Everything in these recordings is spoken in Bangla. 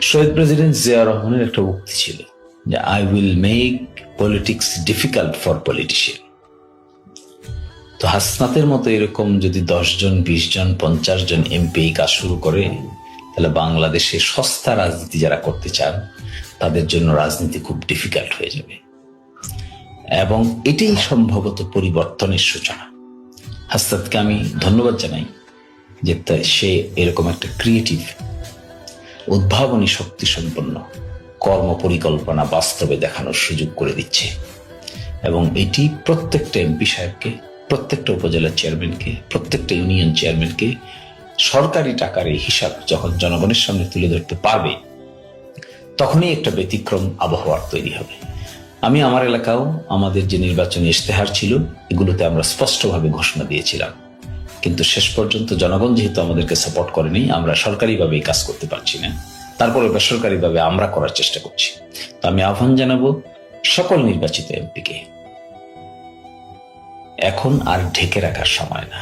শহীদ প্রেসিডেন্ট জিয়া রহমানের একটা উক্তি ছিল যে I will make politics difficult for politician. তো হাসনাতের মতো এরকম যদি 10 জন 20 জন 50 জন এমপি কাজ শুরু করে, তাহলে বাংলাদেশে সস্তা রাজনীতি যারা করতে চান তাদের জন্য রাজনীতি খুব ডিফিকাল্ট হয়ে যাবে। এবং এটাই সম্ভবত পরিবর্তনের সূচনা। হাসনাতকে আমি ধন্যবাদ জানাই যে সে এরকম একটা ক্রিয়েটিভ, উদ্ভাবনী শক্তি সম্পন্ন কর্ম পরিকল্পনা বাস্তবে দেখানোর সুযোগ করে দিচ্ছে। এবং এটি প্রত্যেকটা এমপি সাহেবকে, প্রত্যেকটা উপজেলা চেয়ারম্যানকে, প্রত্যেকটা ইউনিয়ন চেয়ারম্যানকে সরকারি টাকার এই হিসাব যখন জনগণের সামনে তুলে ধরতে পারবে, তখনই একটা ব্যতিক্রম আবহাওয়ার তৈরি হবে। আমি আমার এলাকাও আমাদের যে নির্বাচনী ইশতেহার ছিল, এগুলোতে আমরা স্পষ্টভাবে ঘোষণা দিয়েছিলাম, কিন্তু শেষ পর্যন্ত জনগণ যেহেতু আমাদেরকে সাপোর্ট করেনি, আমরা সরকারিভাবে এই কাজ করতে পারছি না। তারপরে বেসরকারিভাবে আমরা করার চেষ্টা করছি। তো আমি আহ্বান জানাবো সকল নির্বাচিত এমপিকে, এখন আর ঢেকে রাখার সময় না,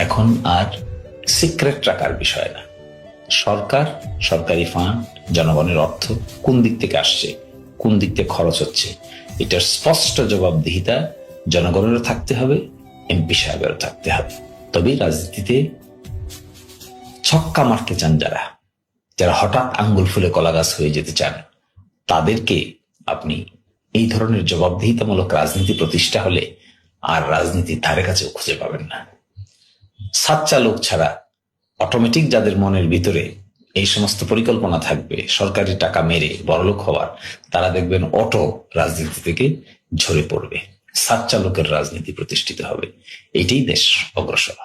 এখন আর সিক্রেট রাখার বিষয় না। সরকার, সরকারি ফান্ড, জনগণের অর্থ কোন দিক থেকে আসছে, কোন দিক থেকে খরচ হচ্ছে, এটার স্পষ্ট জবাবদিহিতা জনগণেরও থাকতে হবে, এমপি সাহেবেরও থাকতে হবে। তবেই রাজনীতিতে ছক্কা মারতে চান যারা, যারা হঠাৎ আঙ্গুল ফুলে কলা গাছ হয়ে যেতে চান, তাদেরকে আপনি এই ধরনের জবাবদিহিতামূলক রাজনীতি প্রতিষ্ঠা হলে আর রাজনীতির ধারে কাছেও খুঁজে পাবেন না। সাচ্চা লোক ছাড়া অটোমেটিক যাদের মনের ভিতরে এই সমস্ত পরিকল্পনা থাকবে সরকারি টাকা মেরে বড়লোক হওয়ার, তারা দেখবেন অটো রাজনীতি থেকে ঝরে পড়বে। সাচ্চা লোকের রাজনীতি প্রতিষ্ঠিত হবে, এটাই দেশ অগ্রসর।